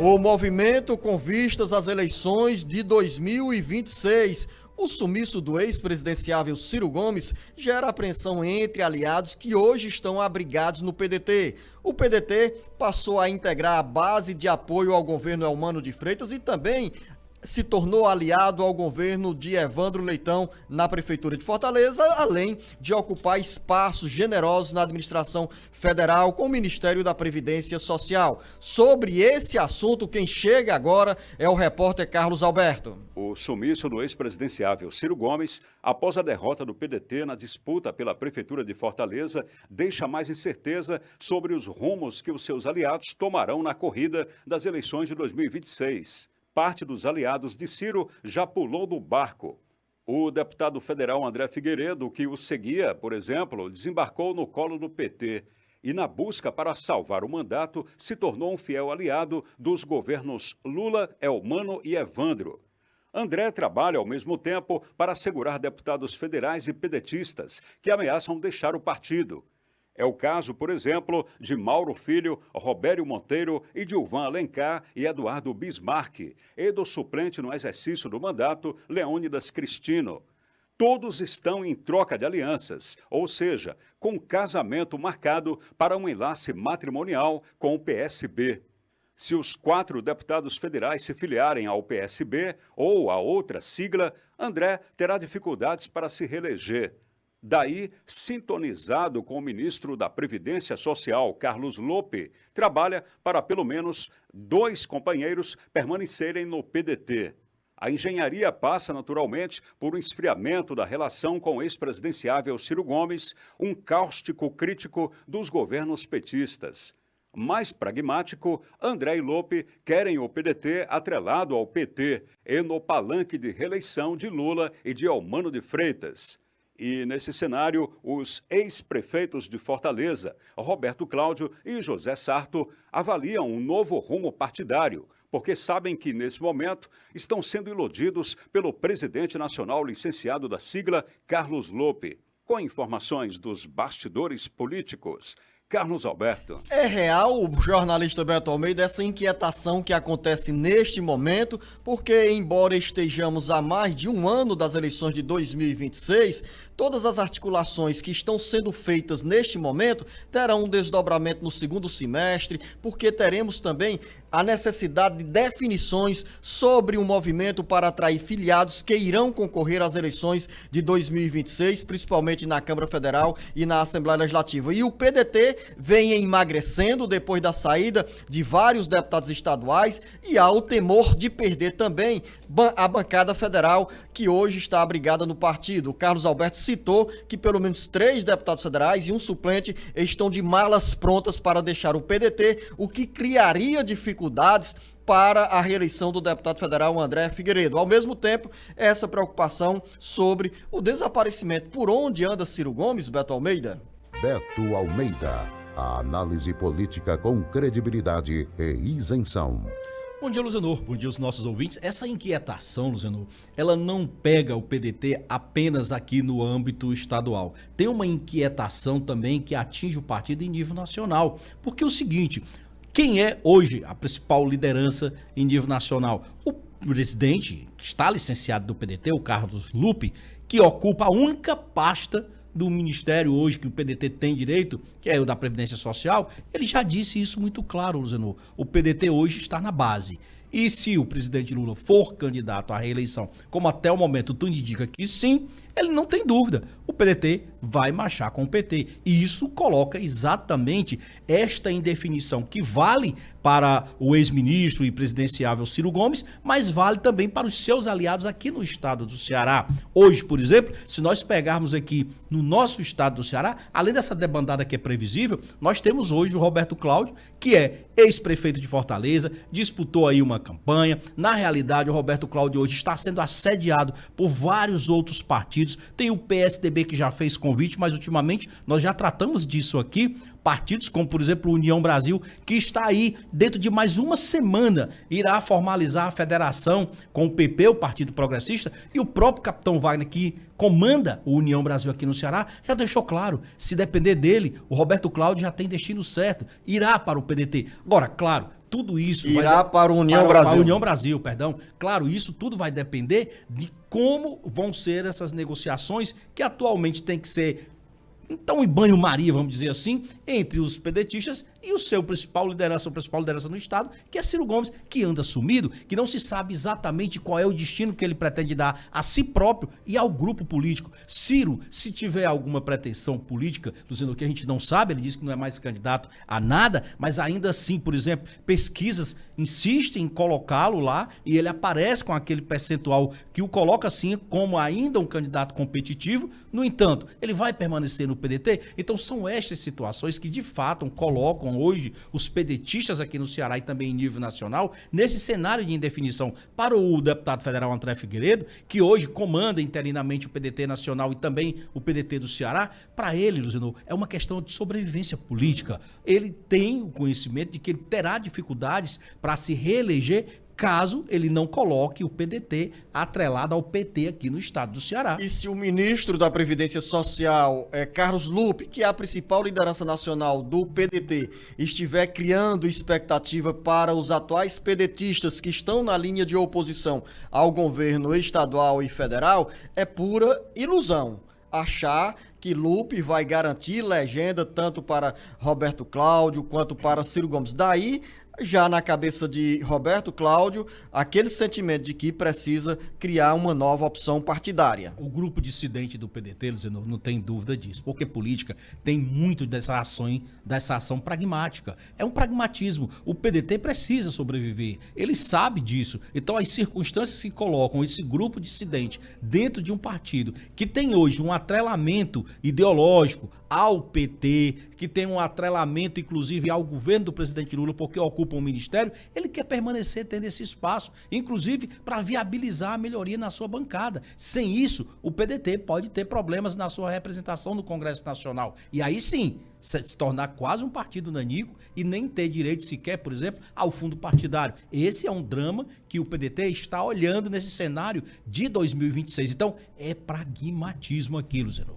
O movimento com vistas às eleições de 2026. O sumiço do ex-presidenciável Ciro Gomes gera apreensão entre aliados que hoje estão abrigados no PDT. O PDT passou a integrar a base de apoio ao governo Eumano de Freitas e também se tornou aliado ao governo de Evandro Leitão na Prefeitura de Fortaleza, além de ocupar espaços generosos na administração federal com o Ministério da Previdência Social. Sobre esse assunto, quem chega agora é o repórter Carlos Alberto. O sumiço do ex-presidenciável Ciro Gomes, após a derrota do PDT na disputa pela Prefeitura de Fortaleza, deixa mais incerteza sobre os rumos que os seus aliados tomarão na corrida das eleições de 2026. Parte dos aliados de Ciro já pulou do barco. O deputado federal André Figueiredo, que o seguia, por exemplo, desembarcou no colo do PT e, na busca para salvar o mandato, se tornou um fiel aliado dos governos Lula, Eumano e Evandro. André trabalha, ao mesmo tempo, para assegurar deputados federais e pedetistas que ameaçam deixar o partido. É o caso, por exemplo, de Mauro Filho, Robério Monteiro, Edilvan Alencar e Eduardo Bismarck, e do suplente no exercício do mandato, Leônidas Cristino. Todos estão em troca de alianças, ou seja, com casamento marcado para um enlace matrimonial com o PSB. Se os 4 deputados federais se filiarem ao PSB ou a outra sigla, André terá dificuldades para se reeleger. Daí, sintonizado com o ministro da Previdência Social, Carlos Lope, trabalha para pelo menos 2 companheiros permanecerem no PDT. A engenharia passa, naturalmente, por um esfriamento da relação com o ex-presidenciável Ciro Gomes, um cáustico crítico dos governos petistas. Mais pragmático, André e Lope querem o PDT atrelado ao PT e no palanque de reeleição de Lula e de Eumano de Freitas. E, nesse cenário, os ex-prefeitos de Fortaleza, Roberto Cláudio e José Sarto, avaliam um novo rumo partidário, porque sabem que, nesse momento, estão sendo iludidos pelo presidente nacional licenciado da sigla, Carlos Lope. Com informações dos bastidores políticos, Carlos Alberto. É real, o jornalista Beto Almeida, essa inquietação que acontece neste momento, porque embora estejamos há mais de um ano das eleições de 2026, todas as articulações que estão sendo feitas neste momento terão um desdobramento no segundo semestre, porque teremos também a necessidade de definições sobre um movimento para atrair filiados que irão concorrer às eleições de 2026, principalmente na Câmara Federal e na Assembleia Legislativa. E o PDT vem emagrecendo depois da saída de vários deputados estaduais e há o temor de perder também a bancada federal que hoje está abrigada no partido. O Carlos Alberto citou que pelo menos 3 deputados federais e um suplente estão de malas prontas para deixar o PDT, o que criaria dificuldades para a reeleição do deputado federal André Figueiredo. Ao mesmo tempo, essa preocupação sobre o desaparecimento. Por onde anda Ciro Gomes, Beto Almeida? Beto Almeida, a análise política com credibilidade e isenção. Bom dia, Luzenor. Bom dia aos nossos ouvintes. Essa inquietação, Luzenor, ela não pega o PDT apenas aqui no âmbito estadual. Tem uma inquietação também que atinge o partido em nível nacional. Porque é o seguinte, quem é hoje a principal liderança em nível nacional? O presidente, que está licenciado do PDT, o Carlos Lupe, que ocupa a única pasta do ministério hoje que o PDT tem direito, que é o da Previdência Social, ele já disse isso muito claro, Luzenor. O PDT hoje está na base. E se o presidente Lula for candidato à reeleição, como até o momento tudo indica que sim, ele não tem dúvida. O PDT vai marchar com o PT. E isso coloca exatamente esta indefinição que vale para o ex-ministro e presidenciável Ciro Gomes, mas vale também para os seus aliados aqui no estado do Ceará. Hoje, por exemplo, se nós pegarmos aqui no nosso estado do Ceará, além dessa debandada que é previsível, nós temos hoje o Roberto Cláudio, que é ex-prefeito de Fortaleza, disputou aí uma campanha. Na realidade, o Roberto Cláudio hoje está sendo assediado por vários outros partidos. Tem o PSDB que já fez convite, mas ultimamente nós já tratamos disso aqui. Partidos como, por exemplo, o União Brasil, que está aí dentro de mais uma semana, irá formalizar a federação com o PP, o Partido Progressista, e o próprio capitão Wagner, que comanda o União Brasil aqui no Ceará, já deixou claro, se depender dele, o Roberto Cláudio já tem destino certo, irá para o PDT. Agora, claro, tudo isso irá para a União para Brasil. a União Brasil, perdão. Claro, isso tudo vai depender de como vão ser essas negociações que atualmente tem que ser então em banho-maria, vamos dizer assim, entre os pedetistas e o principal liderança no Estado, que é Ciro Gomes, que anda sumido, que não se sabe exatamente qual é o destino que ele pretende dar a si próprio e ao grupo político. Ciro, se tiver alguma pretensão política, dizendo que a gente não sabe, ele diz que não é mais candidato a nada, mas ainda assim, por exemplo, pesquisas insistem em colocá-lo lá e ele aparece com aquele percentual que o coloca assim como ainda um candidato competitivo. No entanto, ele vai permanecer no PDT? Então são estas situações que de fato colocam hoje os pedetistas aqui no Ceará e também em nível nacional nesse cenário de indefinição. Para o deputado federal André Figueiredo, que hoje comanda interinamente o PDT nacional e também o PDT do Ceará, para ele, Luciano, é uma questão de sobrevivência política. Ele tem o conhecimento de que ele terá dificuldades para se reeleger caso ele não coloque o PDT atrelado ao PT aqui no estado do Ceará. E se o ministro da Previdência Social, Carlos Lupe, que é a principal liderança nacional do PDT, estiver criando expectativa para os atuais pedetistas que estão na linha de oposição ao governo estadual e federal, é pura ilusão achar que Lupe vai garantir legenda tanto para Roberto Cláudio quanto para Ciro Gomes. Daí, já na cabeça de Roberto Cláudio, aquele sentimento de que precisa criar uma nova opção partidária. O grupo dissidente do PDT, Luciano, não tem dúvida disso, porque política tem muito dessa ação pragmática. É um pragmatismo. O PDT precisa sobreviver. Ele sabe disso. Então, as circunstâncias que colocam esse grupo dissidente dentro de um partido que tem hoje um atrelamento ideológico ao PT, que tem um atrelamento, inclusive, ao governo do presidente Lula, porque ocupa um ministério, ele quer permanecer tendo esse espaço, inclusive para viabilizar a melhoria na sua bancada. Sem isso, o PDT pode ter problemas na sua representação no Congresso Nacional. E aí sim, se tornar quase um partido nanico e nem ter direito sequer, por exemplo, ao fundo partidário. Esse é um drama que o PDT está olhando nesse cenário de 2026. Então, é pragmatismo aquilo, Zeno.